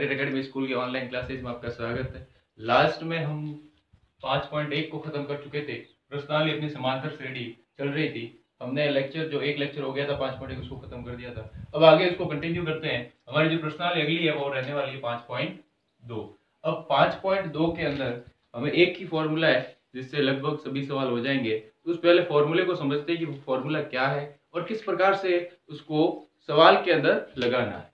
Cadet academy school के online classes में आपका स्वागत है। लास्ट में हम 5.1 को खत्म कर चुके थे। प्रश्नावली अपनी समांतर श्रेणी चल रही थी। हमने लेक्चर जो एक लेक्चर हो गया था 5.1 उसको खत्म कर दिया था। अब आगे इसको कंटिन्यू करते हैं। हमारी जो प्रश्नावली अगली है वो रहने वाली है 5.2। अब 5.2 के अंदर हमें एक ही फॉर्मूला है जिससे लगभग सभी सवाल हो जाएंगे। तो उस पहले फॉर्मूले को समझते हैं कि वो फॉर्मूला क्या है और किस प्रकार से उसको सवाल के अंदर लगाना है।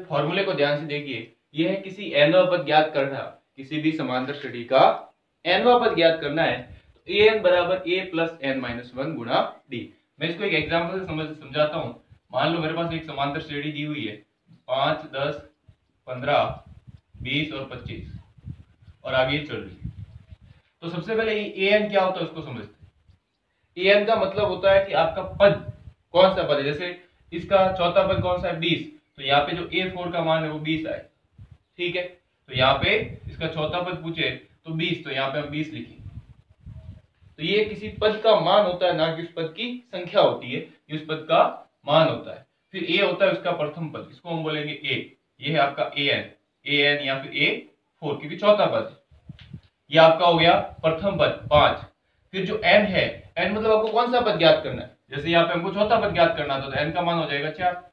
फॉर्मूले को ध्यान से देखिए। यह है किसी nवां पद ज्ञात करना, किसी भी समांतर श्रेणी का nवां पद ज्ञात करना है तो an बराबर a प्लस n माइनस 1 गुणा d। मैं इसको एक एग्जांपल से समझाता हूं। मान लो मेरे पास एक समांतर श्रेणी दी हुई है 5, 10, 15, 20 और 25 और आगे चल रही है। तो सबसे पहले an क्या होता है उसको समझते हैं। an का मतलब होता है कि आपका पद कौन सा पद है। जैसे इसका चौथा पद कौन सा है 20, तो यहाँ पे जो a4 का मान है वो 20 आए। ठीक है, तो यहाँ पे इसका चौथा पद पूछे तो 20, तो यहाँ पे हम 20 लिखेंगे। तो ये किसी पद का मान होता है, ना कि उस पद की संख्या होती है, ये उस पद का मान होता है। फिर a होता है उसका प्रथम पद, इसको हम बोलेंगे a। ये है आपका an या फिर a4 क्योंकि चौथा पद। ये आपका हो गया प्रथम पद 5। फिर जो n है, n मतलब आपको कौन सा पद ज्ञात करना है। जैसे यहाँ पे हमको चौथा पद ज्ञात करना था तो n का मान हो जाएगा 4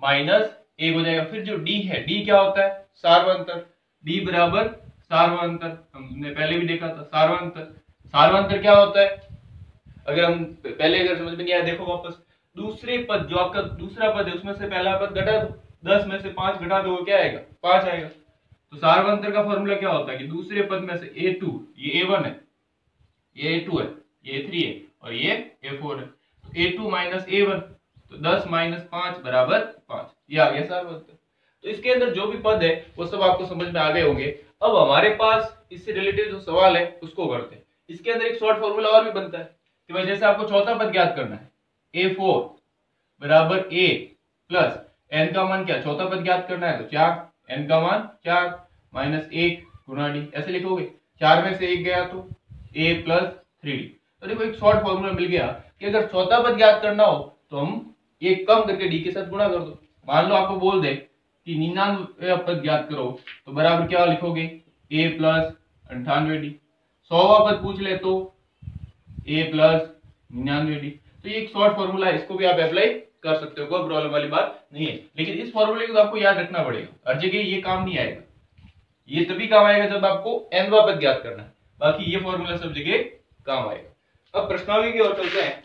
माइनस 1 हो जाएगा। फिर जो d है, d क्या होता है सार्वंतर। d बराबर सार्वंतर, हमने पहले भी देखा था सार्वंतर। सार्वंतर क्या होता है, अगर हम पहले अगर समझ में नहीं आया देखो वापस। दूसरे पद जो आपका दूसरा पद है उसमें से पहला पद घटा दो, 10 में से 5 घटा दो क्या आएगा 5 आएगा। तो सार्वंतर का फॉर्मूला क्या होता है कि दूसरे पद में से a2, ये a1 है, ये a2 है, ये a3 है और ये a4 है। तो a2 माइनस a1, तो 10 माइनस 5 बराबर 5। ये आ गया सार्वंतर। तो इसके अंदर जो भी पद है वो सब आपको समझ में आ गए होंगे। अब हमारे पास इससे रिलेटेड जो सवाल है उसको करते हैं। इसके अंदर एक शॉर्ट फॉर्मूला और भी बनता है कि भाई जैसे आपको चौथा पद ज्ञात करना है a4 बराबर a प्लस n का मान क्या, चौथा पद ज्ञात करना है तो 4, n का मान 4 माइनस 1 गुणा d। ऐसे लिखोगे, 4 में से 1 गया तो a प्लस 3d। तो देखो एक शॉर्ट फॉर्मूला मिल गया कि अगर चौथा पद ज्ञात करना हो तो हम एक कम करके d के साथ गुणा कर दो। मान लो आपको बोल दे कि 99 पद ज्ञात करो तो बराबर क्या लिखोगे a प्लस 98d। 100वां पद पूछ ले तो a प्लस 99d। तो ये एक शॉर्ट फॉर्मूला है, इसको भी आप अप्लाई कर सकते हो, कोई प्रॉब्लम वाली बात नहीं है। लेकिन इस फॉर्मूले को तो आपको याद रखना पड़ेगा, हर जगह ये काम नहीं आएगा। ये तभी काम आएगा जब आपको nवां पद ज्ञात करना है, बाकी ये फॉर्मूला सब जगह काम आएगा। अब प्रश्नावली की ओर चलते हैं।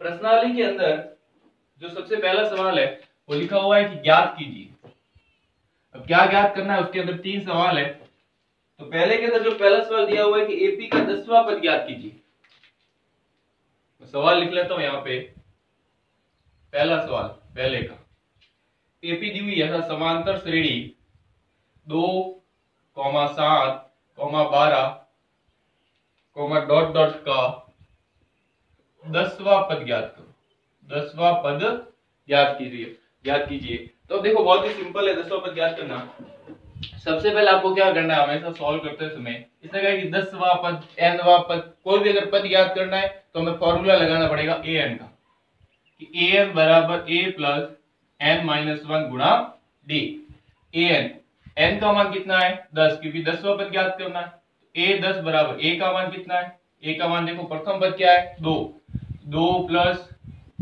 प्रश्नावली के अंदर जो सबसे पहला सवाल है वो लिखा हुआ है कि ज्ञात कीजिए। अब क्या ज्ञात करना है, उसके अंदर 3 सवाल है। तो पहले के अंदर जो पहला सवाल दिया हुआ है कि एपी का 10वां पद ज्ञात कीजिए। मैं सवाल लिख लेता हूं यहाँ पे। पहला सवाल पहले का, एपी दी हुई है समांतर श्रेणी 2, 7, 12, डॉट डॉट का 10वां पद ज्ञात करो। 10वां पद ज्ञात कीजिए। तो देखो बहुत ही सिंपल है 10वां पद ज्ञात करना। सबसे पहले आपको क्या करना है, हमेशा सॉल्व करते समय इसने कहा कि 10वां पद, nवां पद, कोई भी अगर पद ज्ञात करना है तो हमें फॉर्मूला लगाना पड़ेगा an का कि an बराबर a प्लस n माइनस 1 गुणा d। n का मान कितना है 10, क्योंकि 10वां पद ज्ञात करना है। a 10 बराबर a का मान कितना है, a का मान देखो प्रथम पद क्या है 2 प्लस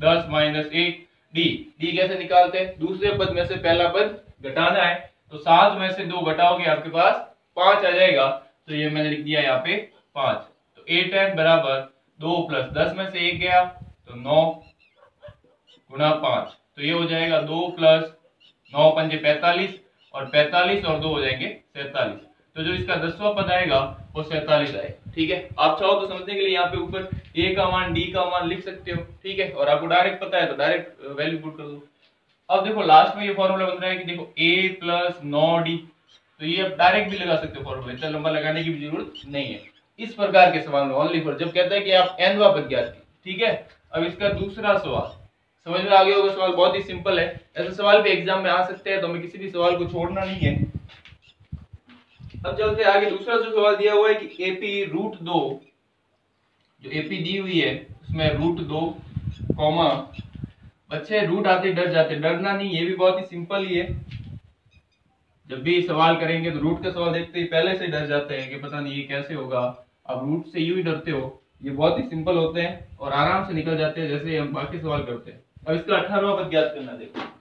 10 माइनस 1 d कैसे निकालते हैं, दूसरे पद में से पहला पद घटाना है तो 7 में से 2 घटाओगे आपके पास 5 आ जाएगा। तो ये मैंने लिख दिया यहाँ पे 5। तो a10 बराबर 2 प्लस 10 में से 1 गया तो 9 गुणा 5, तो ये हो जाएगा 2 प्लस 9 पंजे 45 और 45 और 2 हो जाएंगे 47। तो जो इसका 10वां पद आएगा वो 47 आएगा। ठीक है, आप चाहो तो समझने के लिए यहाँ पे ऊपर a का मान d का मान लिख सकते हो। ठीक है, और आपको डायरेक्ट पता है तो डायरेक्ट वैल्यू पुट कर दो। अब देखो लास्ट में ये फॉर्मूला बन रहा है कि देखो a प्लस 9d, तो ये आप डायरेक्ट भी लगा सकते हो फॉर्मूला, इतना लंबा लगाने की भी जरूरत नहीं है। इस प्रकार के सवाल में ओनली फॉर जब कहता है कि आप nवां पद ज्ञात कीजिए। ठीक है, अब इसका दूसरा सवाल समझ में आ गया होगा। सवाल बहुत ही सिंपल है, ऐसे सवाल भी एग्जाम में आ सकते हैं तो हमें किसी भी सवाल को छोड़ना नहीं है। अब चलते आगे। दूसरा जो सवाल दिया हुआ है कि एपी रूट 2 जो एपी दी हुई है उसमें √2 कॉमा, बच्चे रूट आते डर जाते, डरना नहीं, ये भी बहुत ही सिंपल ही है। जब भी सवाल करेंगे तो रूट का सवाल देखते ही पहले से डर जाते हैं कि पता नहीं ये कैसे होगा। आप रूट से यूं ही डरते हो, ये बहुत ही सिंपल होते हैं और आराम से निकल जाते हैं जैसे हम बाकी सवाल करते हैं। अब इसका 18वां पद ज्ञात करना, देखो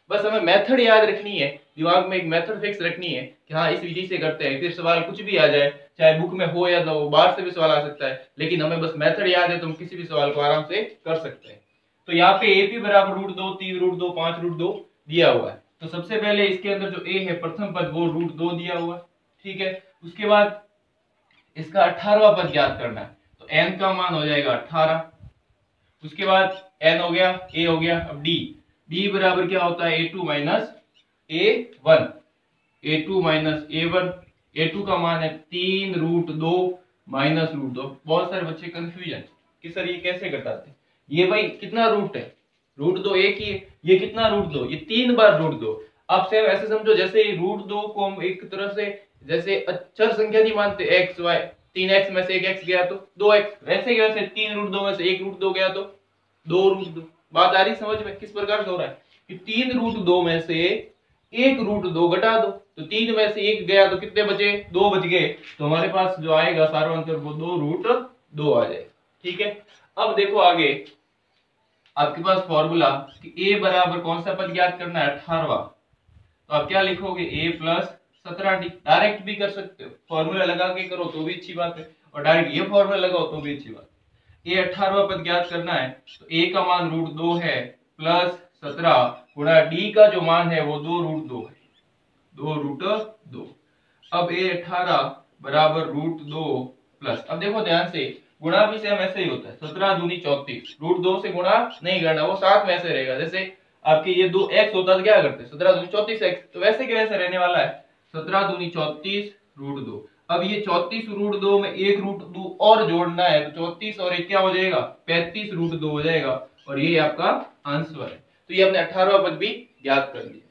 बस हमें मेथड याद रखनी है, दिमाग में एक मेथड फिक्स रखनी है कि हाँ इस विधि से करते हैं, फिर सवाल कुछ भी आ जाए, चाहे बुक में हो या ना हो, बाहर से भी सवाल आ सकता है, लेकिन हमें बस मेथड याद है तो हम किसी भी सवाल को आराम से कर सकते हैं। तो यहाँ पे एपी बराबर √2, 3 √2, 5 √2 दिया हुआ है। तो सबसे पहले इसके अंदर जो ए है प्रथम पद वो √2 दिया हुआ है, ठीक है। उसके बाद इसका 18वां पद ज्ञात करना है, तो n का मान हो जाएगा 18। उसके बाद n हो गया, a हो गया, अब d बराबर क्या होता है a2 minus a1, a2 minus a1, a2 का मान है 3 √2 माइनस √2। बहुत सारे बच्चे कंफ्यूजन कि सर ये कैसे घटाते, ये भाई कितना रूट है, √2 एक ही है, ये कितना √2, ये 3 बार √2। आप सेम ऐसे समझो जैसे √2 को हम एक तरह से जैसे अचर संख्या नहीं मानते, x y, 3x में से 1x गया तो 2x, वैसे ही वैसे 3 √2 में से 1 √2 गया तो 2 √2। बात आ रही समझ में किस प्रकार से हो रहा है कि 3 √2 में से 1 √2 घटा दो, तो 3 में से 1 गया तो कितने बचे, 2 बच गए, तो हमारे पास जो आएगा सारा आंसर वो 2 √2 आ जाएगा, ठीक है। अब देखो आगे आपके पास फॉर्मूला कि a बराबर कौन सा पद ज्ञात करना है, 18वां, तो आप क्या लिखोगे a प्लस 17d, डायरेक्ट भी कर सकते हो, फॉर्मूला लगा के करो तो भी अच्छी बात है, और डायरेक्ट ये फॉर्मूला लगाओ तो भी अच्छी बात है। a 18वां पद ज्ञात करना है, तो a का मान √2 है प्लस 17 गुणा d का जो मान है वो 2 √2 है, 2 √2। अब a 18 बराबर √2 प्लस, अब देखो ध्यान से गुणा भी सेम ऐसे ही होता है, 17 दूनी 34, √2 से गुणा नहीं करना, वो साथ में ऐसे रहेगा, जैसे आपके ये 2x होता तो क्या करते, 17 दूनी 34x, तो वैसे के वैसे रहने वाला है, 17 दूनी 34 √2। अब ये 34 √2 में 1 √2 और जोड़ना है, तो 34 और 1 क्या हो जाएगा, 35 √2 हो जाएगा, और ये आपका आंसर है। तो ये आपने 18वां पद भी ज्ञात कर लिया।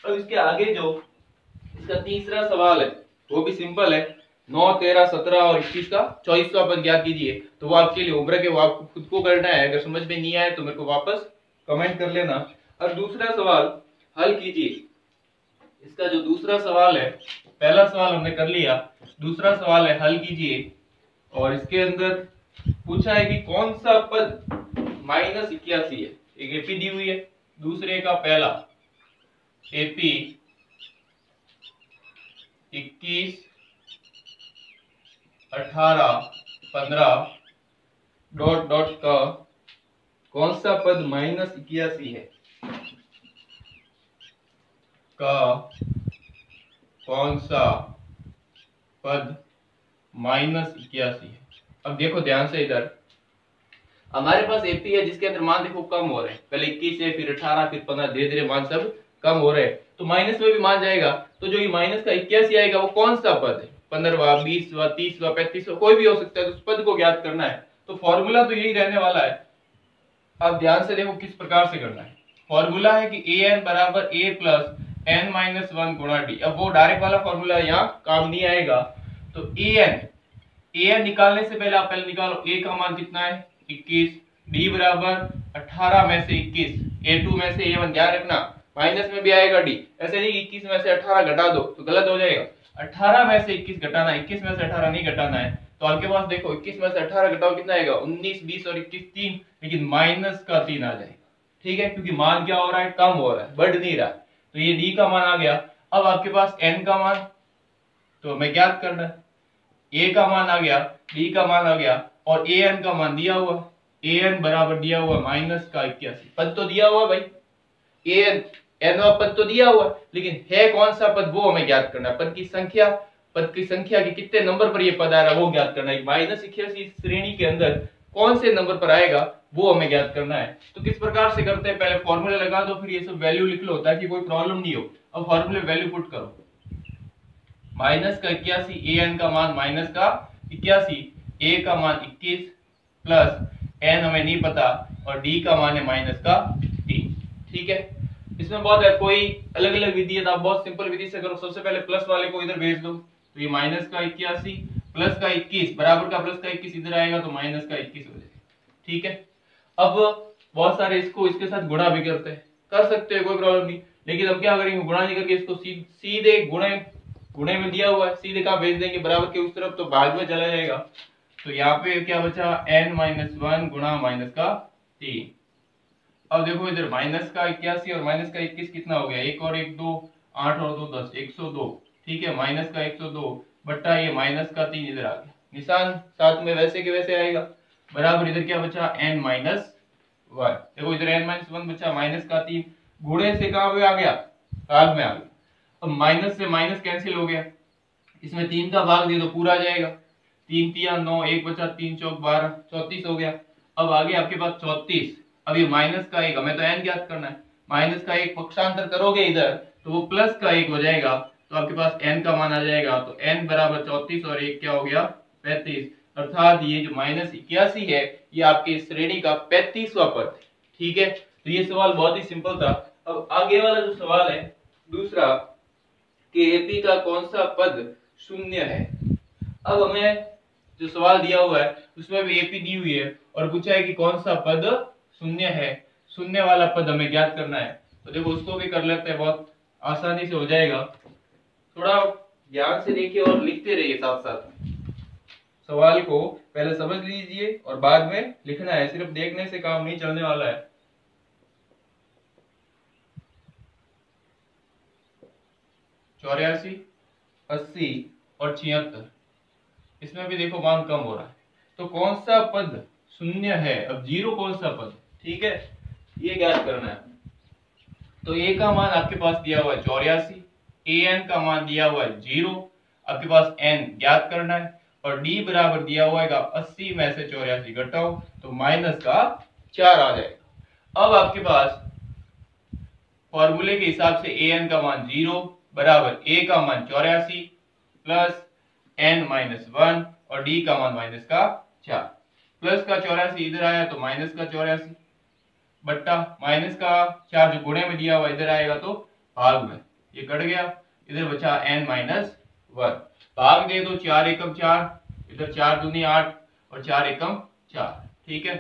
अब इसके आगे जो इसका तीसरा सवाल है वो भी सिंपल है, 9, 13, 17 और 21 का 24वां पद ज्ञात कीजिए। तो वो आपके लिए होमवर्क है, वो आपको खुद को करना है, अगर समझ में नहीं आए तो मेरे को वापस कमेंट कर लेना। अब दूसरा सवाल हल कीजिए। इसका जो दूसरा सवाल है, पहला सवाल हमने कर लिया, दूसरा सवाल है हल कीजिए, और इसके अंदर पूछा है कि कौन सा पद -81 है। एक एपी दी हुई है, दूसरे का पहला एपी 21, 18, 15 डॉट डॉट का कौन सा पद -81 है, का कौन सा पद -81 है। अब देखो ध्यान से, इधर हमारे पास एपी है जिसके अंदर मान देखो कम हो रहे हैं, पहले 21 है, फिर 18, फिर 15, धीरे धीरे मान सब कम हो रहे हैं, तो माइनस में भी मान जाएगा। तो जो ये माइनस का 81 आएगा वो कौन सा पद है, 15वां, 20वां, 30वां, 35वां, कोई भी हो सकता है, तो उस पद को ज्ञात करना है। तो फॉर्मूला तो यही रहने वाला है। अब ध्यान से देखो किस प्रकार से करना है। फॉर्मूला है कि an बराबर a प्लस n-1 गुणा d। अब वो डायरेक्ट वाला फॉर्मूला यहाँ काम नहीं आएगा, तो an निकालने से पहले आप पहले निकालो a का मान कितना है 21, d बराबर 18 में से 21, a2 में से a1, ध्यान रखना माइनस में भी आएगा d, ऐसे नहीं 21 में से 18 घटा दो तो गलत हो जाएगा, 18 में से 21 घटाना, 21 में से 18 नहीं घटाना है। तो आपके पास देखो 21 में से 18 घटाओ कितना आएगा, 19, 20 और 21 3, लेकिन माइनस का 3 आ जाएगा, ठीक है, क्योंकि मान क्या हो रहा है, कम हो रहा है, बढ़ नहीं रहा। तो ये d का मान आ गया। अब आपके पास n का मान तो हमें ज्ञात करना है, a का मान आ गया, d का मान आ गया, और an का मान दिया हुआ, an बराबर दिया हुआ -81, पद तो दिया हुआ भाई, an nवां पद तो दिया हुआ, लेकिन है कौन सा पद वो हमें ज्ञात करना है, पद की संख्या के कितने नंबर पर ये पद आ रहा है वो ज्ञात करना है। -81 श्रेणी के अंदर कौन से नंबर पर आएगा वो हमें ज्ञात करना है। तो किस प्रकार से करते हैं, पहले फॉर्मूला लगा दो, फिर ये सब वैल्यू लिख लो ताकि कोई प्रॉब्लम नहीं हो। अब फॉर्मूले वैल्यू पुट करो, -81, an का मान -81, a का मान 21 प्लस n हमें नहीं पता, और d का मान है -3, ठीक है। इसमें बहुत है, कोई अलग अलग विधि है तो आप बहुत सिंपल विधि से करो। सबसे पहले प्लस वाले को इधर भेज दो, तो ये -81 प्लस का 21 बराबर का प्लस का 21 इधर आएगा तो माइनस का 21 हो जाएगा। ठीक है, अब बहुत सारे इसको इसके साथ गुणा भी करते हैं, कर सकते हैं, कोई प्रॉब्लम नहीं, लेकिन अब क्या करेंगे, गुणा नहीं करके इसको सीधे गुणे में दिया हुआ है, सीधे कहां भेज देंगे, बराबर के उस तरफ, तो भाग में चला जाएगा। तो यहाँ पे क्या बचा, n-1 गुणा माइनस का 3। अब देखो इधर माइनस का 81 और माइनस का 21 कितना हो गया, 1 और 1 2, 8 और 2 10, 102। ठीक है, माइनस का 102 बट्टा ये माइनस का 3 इधर आ गया, निशान साथ में वैसे के वैसे आएगा, बराबर इधर क्या बचा n-1। देखो इधर n-1 बचा, माइनस का 3 गुणे से कहां पे आ गया, भाग में आ गया। अब माइनस से माइनस कैंसिल हो गया, इसमें 3 का भाग दे तो पूरा आ जाएगा, 3 3 9, 1 बचा, 3 चौक 12, 34 हो गया। अब आगे आपके पास 34, अब ये माइनस का 1, हमें तो n ज्ञात करना है, माइनस का 1 पक्षांतर करोगे इधर तो वो प्लस का 1 हो जाएगा, तो आपके पास n का मान आ जाएगा, तो n बराबर 34 और 1 क्या हो गया 35, अर्थात ये जो -81 है ये आपकी श्रेणी का 35वां पद है। ठीक है, तो ये सवाल बहुत ही सिंपल था। अब आगे वाला जो सवाल है दूसरा, कि एपी का कौन सा पद शून्य है। अब हमें जो सवाल दिया हुआ है उसमें भी एपी दी हुई है और पूछा है कि कौन सा पद शून्य है, शून्य वाला पद हमें ज्ञात करना है। तो देखो उसको भी कर लेते हैं, बहुत आसानी से हो जाएगा, थोड़ा ध्यान से देखिए और लिखते रहिए साथ साथ में। सवाल को पहले समझ लीजिए और बाद में लिखना है, सिर्फ देखने से काम नहीं चलने वाला है। 84, 80 और 76, इसमें भी देखो मान कम हो रहा है, तो कौन सा पद शून्य है, अब जीरो कौन सा पद। ठीक है, ये ज्ञात करना है। तो a का मान आपके पास दिया हुआ है 84, an का मान दिया हुआ है 0, आपके पास n ज्ञात करना है, और d बराबर दिया हुआ है 80 में से 84 घटाओ तो माइनस का 4 आ जाएगा। अब आपके पास फॉर्मूले के हिसाब से an का मान 0 बराबर a का मान 84 प्लस n-1 और d का मान माइनस का 4, प्लस का 84 इधर आया तो माइनस का 84 बट्टा माइनस का 4 जो गुणे में दिया हुआ इधर आएगा तो भाग में, ये कट गया, इधर बचा n-1, भाग दे दो, 4 एकम 4, इधर 4 दूनी 8 और 4 एकम 4। ठीक है,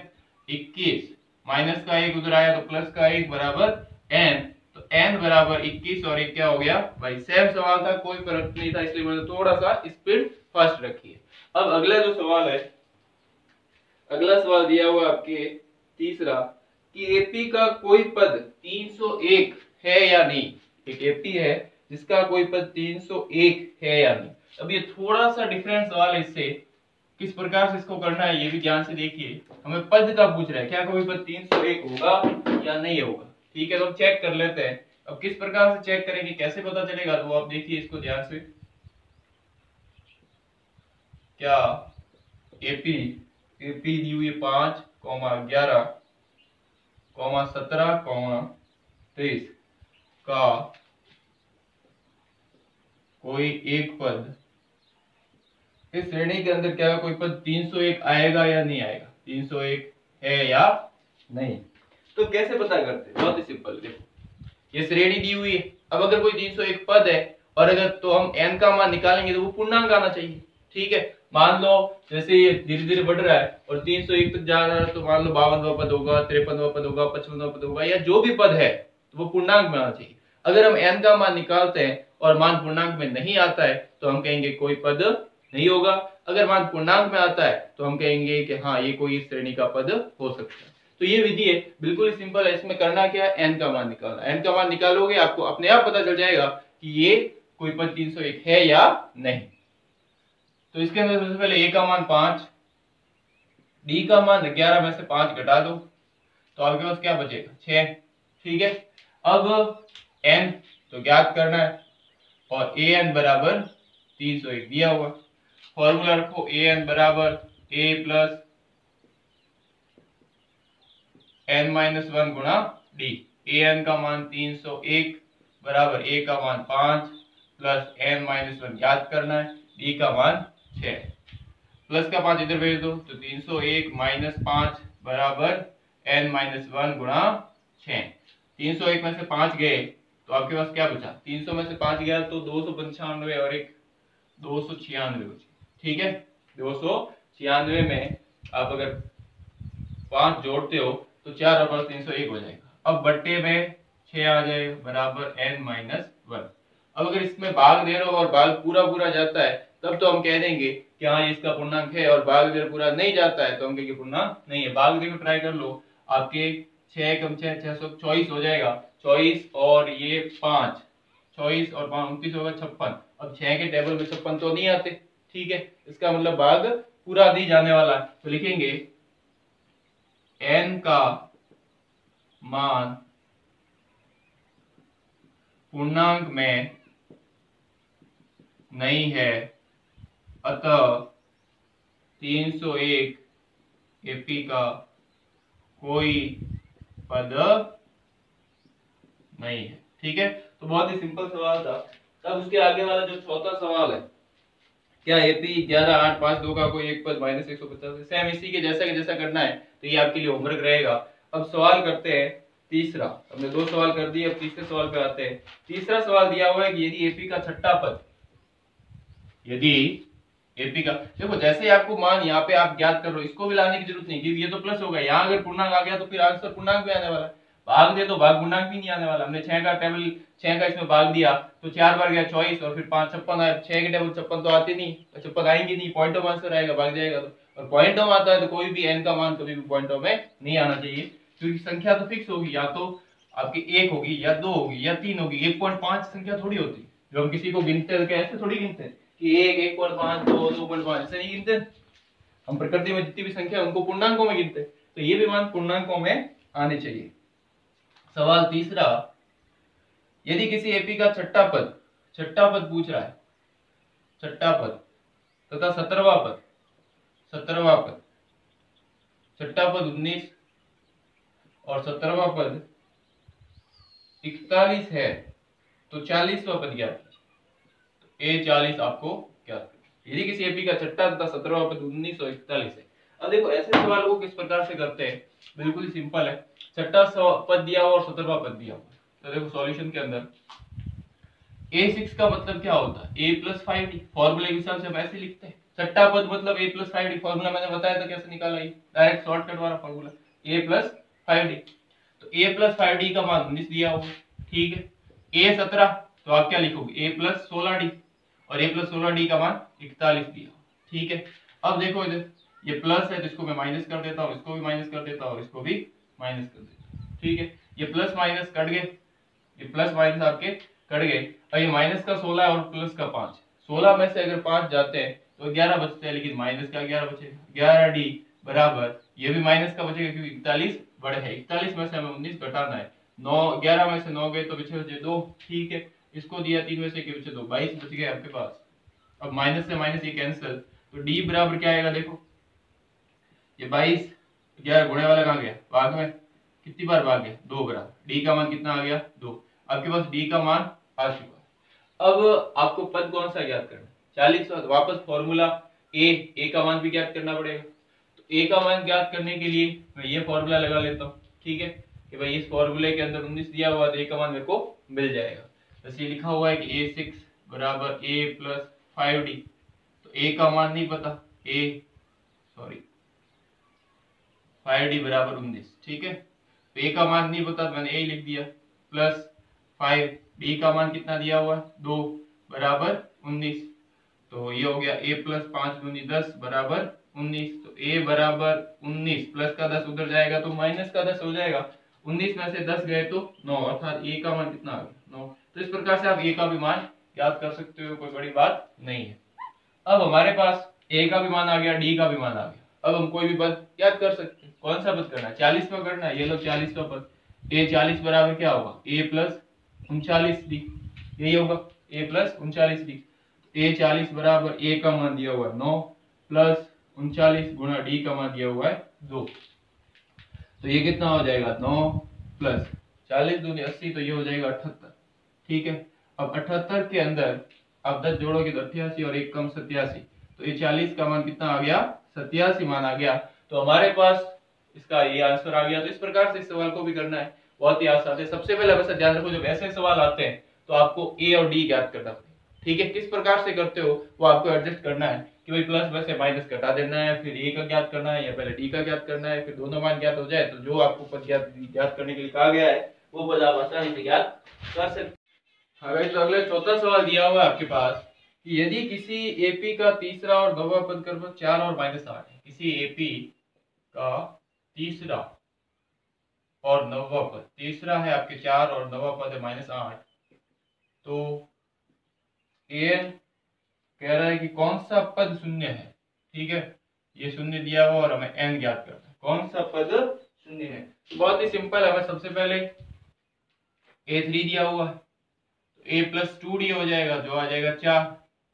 21 माइनस का 1 उधर आया तो प्लस का 1 बराबर n, तो n बराबर 21 और 1 क्या हो गया भाई, सेम सवाल था, कोई फर्क नहीं था, इसलिए मैंने थोड़ा सा स्पीड फास्ट रखी है। अब अगला जो सवाल है, अगला सवाल दिया हुआ आपके तीसरा, कि एपी का कोई पद 301 है या नहीं। एक एपी है जिसका कोई पद 301 है या नहीं। अब ये थोड़ा सा डिफरेंट सवाल है, इससे किस प्रकार से इसको करना है ये भी ध्यान से देखिए। हमें पद का पूछ रहा है, क्या कोई पद 301 होगा या नहीं होगा। ठीक है, तो हम चेक कर लेते हैं। अब किस प्रकार से चेक करेंगे, कैसे पता चलेगा, तो आप देखिए इसको ध्यान से। क्या एपी दी हुई 5, 11, 17, 23 का कोई एक पद, इस श्रेणी के अंदर क्या कोई पद 301 आएगा या नहीं आएगा, 301 है या नहीं। तो कैसे पता करते हैं, बहुत ही सिंपल। देखो ये श्रेणी दी हुई है, अब अगर कोई 301 पद है और अगर तो हम n का मान निकालेंगे तो वो पूर्णांक आना चाहिए। ठीक है, मान लो जैसे ये धीरे धीरे बढ़ रहा है और 301 तक जा रहा है, तो मान लो 52वां पद होगा, 53वां पद होगा, 55वां पद होगा, या जो भी पद है तो वो पूर्णांक में आना चाहिए। अगर हम n का मान निकालते हैं और मान पूर्णांक में नहीं आता है तो हम कहेंगे कोई पद नहीं होगा। अगर मान पूर्णांक में आता है तो हम कहेंगे कि हाँ ये कोई इस श्रेणी का पद हो सकता है। तो ये विधि है, बिल्कुल सिंपल है। इसमें करना क्या है, n का मान निकालना। n का मान निकालोगे आपको अपने आप पता चल जाएगा कि ये कोई पद 301 है या नहीं। तो इसके अंदर सबसे पहले a का मान 5, d का मान 11 में से 5 घटा दो तो आपके पास क्या बचेगा 6। ठीक है, अब n तो ज्ञात करना है और an बराबर 301 दिया हुआ। फॉर्मूला रखो, an बराबर a प्लस n-1 गुणा d। an का मान 301 बराबर a का मान 5 प्लस n-1 ज्ञात करना है, d का मान 6। प्लस का 5 इधर भेज दो तो 301 माइनस 5 बराबर n-1 गुणा 6। 301 में से 5 गए तो आपके पास क्या बचा, 300 में से 5 गया तो 295 और एक 296 बचे। ठीक है, 296 में आप अगर 5 जोड़ते हो तो 4 और 301 हो जाएगा। अब बट्टे में 6 आ जाएगा बराबर n-1। अब अगर इसमें भाग दे रहे हो और भाग पूरा पूरा जाता है तब तो हम कह देंगे कि हाँ इसका पूर्णांक है, और भाग अगर पूरा नहीं जाता है तो हम कहेंगे पूर्णांक नहीं है। भाग देखो, ट्राई कर लो, आपके 6 कम 6 624 हो जाएगा, 24 और ये 5, 24 और 5 29 होगा 56। अब 6 के टेबल में 56 तो नहीं आते, ठीक है, इसका मतलब भाग पूरा नहीं जाने वाला है, तो लिखेंगे n का मान पूर्णांक में नहीं है, अतः 301 एपी का कोई पद नहीं है। ठीक है, तो बहुत ही सिंपल सवाल था। तब उसके आगे वाला जो चौथा सवाल है, क्या एपी 11 8 5 2 का कोई एक पद -150, सेम इसी के जैसा करना है, तो ये आपके लिए होमवर्क रहेगा। अब सवाल करते हैं तीसरा। हमने 2 सवाल कर दिए, अब तीसरे सवाल पे आते हैं। तीसरा सवाल दिया हुआ है कि यदि एपी का छठा पद, यदि एपी का, देखो जैसे आपको मान यहाँ पे आप ज्ञात कर रहे हो, इसको भी लाने की जरूरत नहीं, क्योंकि ये तो प्लस होगा, यहाँ अगर पूर्णांक आ गया तो फिर आंसर पूर्णांक भी आने वाला है। भाग दे तो भाग पूर्णांक भी नहीं आने वाला। हमने 6 का टेबल 6 का इसमें भाग दिया तो 4 बार गया 24 और फिर 5 56 आया। 6 के टेबल 56 तो आते नहीं, 56 आएंगे नहीं, पॉइंट ऑफ आंसर आएगा, भाग जाएगा। तो और पॉइंट ऑफ आता है तो कोई भी n का मान कभी भी पॉइंट ऑफ में नहीं आना चाहिए, क्योंकि संख्या तो फिक्स होगी, या तो आपकी 1 होगी या 2 होगी या 3 होगी। 1.5 संख्या थोड़ी होती, जो हम किसी को गिनते हैं ऐसे थोड़ी गिनते हैं कि 1 1.5 2 2.5 ऐसे नहीं गिनते। हम प्रकृति में जितनी भी संख्या उनको पूर्णांकों में गिनते हैं, तो ये भी मान पूर्णांकों में आने चाहिए। सवाल तीसरा, यदि किसी एपी का छठा पद पूछ रहा है, छठा पद तथा 17वां पद, छठा पद 19 और 17वां पद 41 है, तो 40वां पद ज्ञात कीजिए। तो A40 आपको ज्ञात करना। यदि किसी एपी का छठा तथा 17वां पद 19 और 41 है। अब देखो ऐसे सवाल को किस प्रकार से करते हैं, बिल्कुल ही सिंपल है। छठा पद दिया हुआ और 17वां पद दिया हुआ, तो देखो सॉल्यूशन के अंदर A6 का मतलब क्या होता है, A + 5D। फॉर्मूले के हिसाब से हम ऐसे लिखते हैं, छठा पद मतलब A + 5D। फॉर्मूला मैंने बताया था कैसे निकाला, ये डायरेक्ट शॉर्टकट वाला फॉर्मूला, A + 5D। तो A + 5D का मान 19 दिया हुआ, ठीक है। A17 तो आप क्या लिखोगे, A + 16D, और A + 16D का मान 41 दिया, ठीक है। अब देखो इधर ये प्लस है तो इसको मैं माइनस कर देता हूँ, इसको भी माइनस कर देता हूँ, इसको भी माइनस कर देता हूँ, ठीक है। ये प्लस माइनस कट गए, ये प्लस माइनस आपके कट गए, और ये माइनस का 16 और प्लस का 5, 16 में से अगर 5 जाते हैं तो 11 बचते हैं, लेकिन माइनस का 11 बचेगा। 11D बराबर, ये भी माइनस का बचेगा क्योंकि 41 बड़े है, 41 में से हमें 19 घटाना है। 9 11 में से 9 गए तो बचे 2, ठीक है। इसको दिया 3 में से के बचे 2, 22 बच गए आपके पास। अब माइनस से माइनस ये कैंसिल, तो D बराबर क्या आएगा, देखो ये 22 11 गुणे वाला कहाँ गया, भाग में कितनी बार भाग गया, 2 बराबर। D का मान कितना आ गया, 2। आपके पास D का मान आ चुका है। अब आपको पद कौन सा ज्ञात करना है, 40। वापस फॉर्मूला A का मान भी ज्ञात करना पड़ेगा। तो A का मान ज्ञात करने के लिए मैं ये फॉर्मूला लगा लेता हूँ, ठीक है, कि भाई इस फॉर्मूले के अंदर 19 दिया हुआ है, A का मान मेरे को मिल जाएगा। बस ये लिखा हुआ है कि A6 बराबर A + 5D। तो A का मान नहीं पता, 5D बराबर 19, ठीक है। तो A का मान नहीं पता तो मैंने A लिख दिया, प्लस 5D का मान कितना दिया हुआ है, 2 बराबर 19। तो ये हो गया A + 5 दूनी 10 बराबर 19। तो A बराबर 19, प्लस का 10 उधर जाएगा तो माइनस का 10 हो जाएगा। 19 में से 10 गए तो 9, अर्थात A का मान कितना आ गया, 9। तो इस प्रकार से आप A का भी मान याद कर सकते हो, कोई बड़ी बात नहीं है। अब हमारे पास A का भी मान आ गया, D का भी मान आ गया। अब हम कोई भी पद याद कर सकते हैं। कौन सा पद करना है, 40वां करना है। ये लो 40वां पद, A40 बराबर क्या होगा, A + 39D, यही होगा, A + 39D। A40 बराबर A का मान दिया हुआ है 9 + 39 गुणा D का मान दिया हुआ है 2। तो ये कितना हो जाएगा, 9 + 40 दूनी 80, तो ये हो जाएगा 78, ठीक है। अब 78 के अंदर आप 10 जोड़ोगे तो 88 और 1 कम 87, तो ये 40 का मान कितना आ गया, 87 मान आ गया। तो हमारे पास इसका ये आंसर आ गया। तो इस प्रकार से इस सवाल को भी करना है, बहुत ही आसान है। सबसे पहले वैसे ध्यान रखो, जब ऐसे सवाल आते हैं तो आपको A और D ज्ञात करना पड़ेगा। ठीक है, किस प्रकार से करते हो वो आपको एडजस्ट करना है कि भाई प्लस में से माइनस घटा देना है, फिर ए का ज्ञात करना है या पहले डी का ज्ञात करना है, फिर दोनों मान ज्ञात हो जाए तो जो आपको पद ज्ञात करने के लिए कहा गया है वो पद आप आसानी से ज्ञात कर सकते। हाँ तो अगले चौथा सवाल दिया हुआ है आपके पास कि यदि किसी एपी का तीसरा और नौवां पद क्रमशः 4 और -8 है, किसी एपी का तीसरा और नौवां पद, तीसरा है आपके 4 और नौवां पद है -8, तो एन कह रहा है कि कौन सा पद शून्य है। ठीक है, ये शून्य दिया हुआ और हमें एन ज्ञात करना है, कौन सा पद शून्य है। तो बहुत ही सिंपल है, हमें सबसे पहले a3 दिया हुआ है तो a + 2d हो जाएगा जो आ जाएगा 4,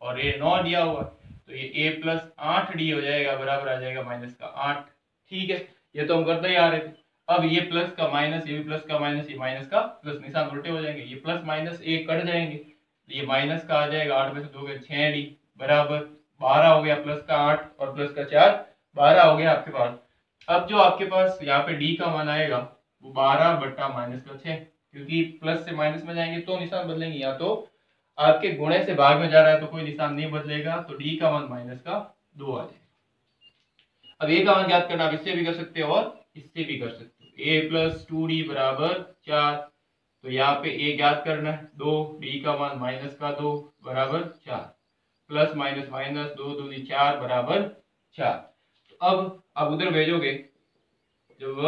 और a 9 दिया हुआ है तो ये a + 8d हो जाएगा बराबर आ जाएगा -8। ठीक है, ये तो हम करते ही आ रहे थे। अब ये प्लस का माइनस, ये भी प्लस का माइनस, ये माइनस का प्लस, निशान उल्टे हो जाएंगे, ये प्लस माइनस एक कट जाएंगे, ये माइनस का आ जाएगा 8 में से 2 गए 6d बराबर 12 हो गया, प्लस का 8 और प्लस का 4 12 हो गया आपके पास। अब जो आपके पास यहाँ पे d का मान आएगा वो 12 बट्टा -6, क्योंकि प्लस से माइनस में जाएंगे तो निशान बदलेंगे, या तो आपके गुणे से भाग में जा रहा है तो कोई निशान नहीं बदलेगा, तो d का मान -2 आ जाएगा। अब a का मान ज्ञात करना, आप इससे भी कर सकते हो और इससे भी कर सकते हो। a + 2d बराबर 4, तो यहाँ पे a ज्ञात करना है 2, d का मान -2 बराबर 4, प्लस माइनस माइनस 2 दूनी 4 बराबर 4। तो अब आप उधर भेजोगे, जब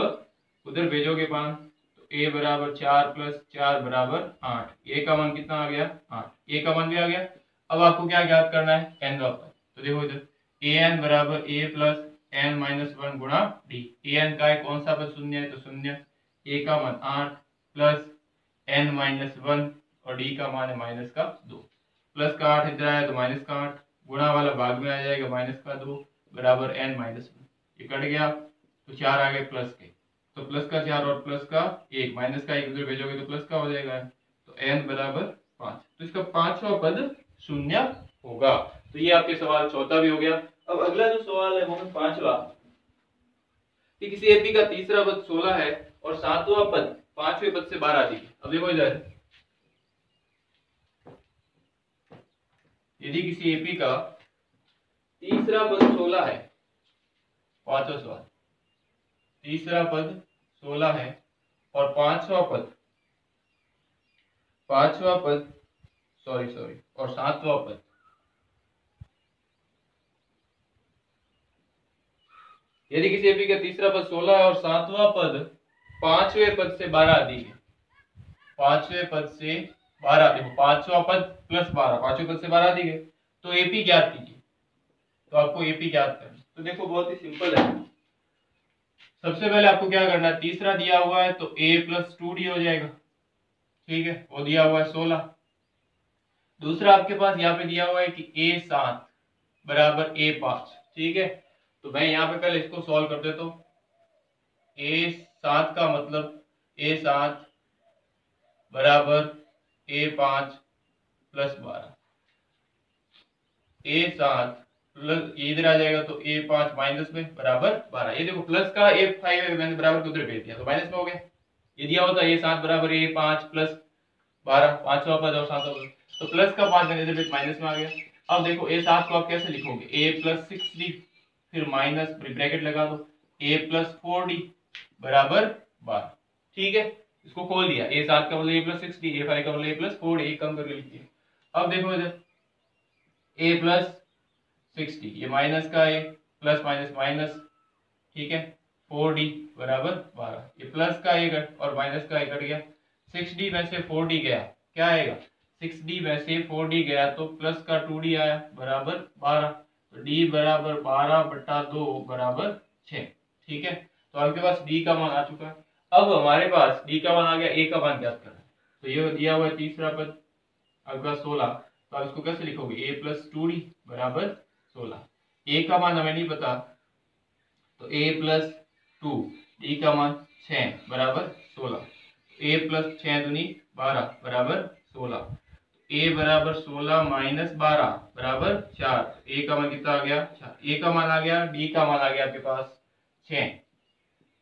उधर भेजोगे मान तो a बराबर 4 + 4 बराबर 8, a का मान कितना आ गया 8, a का मान भी आ गया। अब आपको क्या ज्ञात करना है n का पद, तो देखो इधर an बराबर a + n - 1 गुणा d, an का है कौन सा पद शून्य है तो शून्य, a का मान 8 प्लस n - 1 और d का मान है -2, प्लस का 8 इधर आया तो माइनस का 8, गुणा वाला भाग में आ जाएगा -2 बराबर n - 1, ये कट गया तो 4 आ गए प्लस के, तो प्लस का 4 और प्लस का 1, माइनस का 1 उधर भेजोगे तो प्लस का हो जाएगा, तो n बराबर 5, तो इसका पांचवा पद शून्य होगा। तो ये आपके सवाल चौथा भी हो गया। अब अगला जो सवाल है वो है पांचवा, कि किसी एपी का तीसरा पद 16 है और सातवां पद पांचवें पद से 12 अधिक है। अब देखो इधर, यदि किसी एपी का तीसरा पद 16 है, पांचवा सवाल, तीसरा पद 16 है और पांचवा पद और सातवां पद, यदि किसी एपी का तीसरा पद 16 है और सातवां पद पांचवें पद से 12 अधिक है, पांचवें पद से 12, देखो पांचवा पद प्लस 12, पांचवें पद से 12 अधिक है, तो एपी ज्ञात कीजिए। तो आपको एपी ज्ञात करना, तो देखो बहुत ही सिंपल है। सबसे पहले आपको क्या करना है, तीसरा दिया हुआ है तो a + 2d हो जाएगा, ठीक है, वो दिया हुआ है 16। दूसरा आपके पास यहाँ पे दिया हुआ है कि a7 बराबर a5, ठीक है, तो मैं यहाँ पे पहले इसको सॉल्व कर देता हूँ। a7 का मतलब a7 बराबर a5 + 12, a7 प्लस इधर आ जाएगा तो a5 माइनस में बराबर 12, ये देखो प्लस का a5 है, मैंने बराबर को उधर भेज दिया तो माइनस में हो गया। ये दिया होता a7 बराबर a5 + 12, पांचवा पद और सातवां पद, तो प्लस का 5 मैंने इधर माइनस में आ गया। अब देखो a7 को आप कैसे लिखोगे, a + 6d फिर माइनस ब्रैकेट लगा दो, a + 4d बराबर 12, ठीक है, इसको खोल दिया, a7 का मतलब a + 6d, a5 का मतलब a + 4d, कम करके लिखिए। अब देखो इधर a + 60, ये माइनस का है, प्लस माइनस माइनस, ठीक है, 4d बराबर 12, ये प्लस का एक और माइनस का एक कट गया, 6d में से 4d गया, क्या आएगा, 6d में से 4d गया तो प्लस का 2d आया बराबर 12, तो d बराबर 12/2 बराबर 6, ठीक है, तो आपके पास d का मान आ चुका है। अब हमारे पास d का मान आ गया, a का मान ज्ञात करना है, तो ये दिया हुआ है तीसरा पद आपका 16, तो आप इसको कैसे लिखोगे, a + 2d बराबर 16, a का मान हमें नहीं पता तो a + 2, d का मान 6 बराबर 16, a + 6 दूनी 12 बराबर 16, a बराबर 16 - 12 बराबर 4, a का मान कितना आ गया 4, a का मान आ गया, d का मान आ गया आपके पास 6,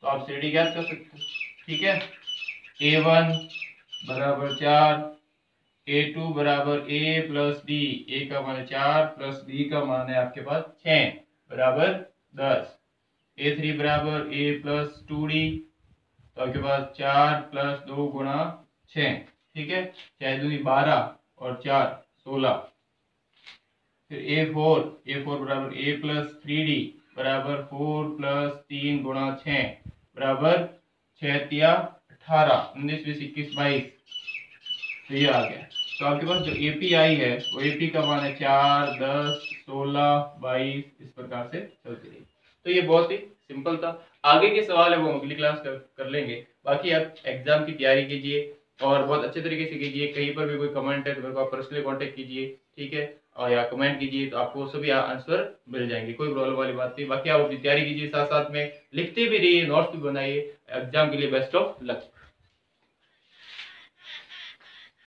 तो आप CD ज्ञात कर सकते हो, ठीक है, a1 बराबर 4, A2 बराबर A प्लस डी, A का मान है 4 प्लस D का मान है आपके पास 6 बराबर 10। A3 बराबर A प्लस 2D, तो आपके पास 4 प्लस 2 गुणा 6, ठीक है, 6 दूनी 12 और 4 16। फिर A4 बराबर A प्लस 3D बराबर 4 प्लस 3 गुणा 6 बराबर 6 तिया 18, 19 20 21 22, तो ये आ गया। तो आपके पास जो एपीआई है वो एपी का मान है 4 10 16 22, इस प्रकार से चलती रही। तो ये बहुत ही सिंपल था। आगे के सवाल है वो अगली क्लास कर लेंगे। बाकी आप एग्जाम की तैयारी कीजिए और बहुत अच्छे तरीके से कीजिए। कहीं पर भी कोई कमेंट है तो मेरे को आप पर्सनली कांटेक्ट कीजिए, ठीक है, और या कमेंट कीजिए, तो आपको सभी आंसर मिल जाएंगे, कोई प्रॉब्लम वाली बात नहीं। बाकी आप अपनी तैयारी कीजिए, साथ साथ में लिखते भी रहिए, नोट्स भी बनाइए। एग्जाम के लिए बेस्ट ऑफ लक।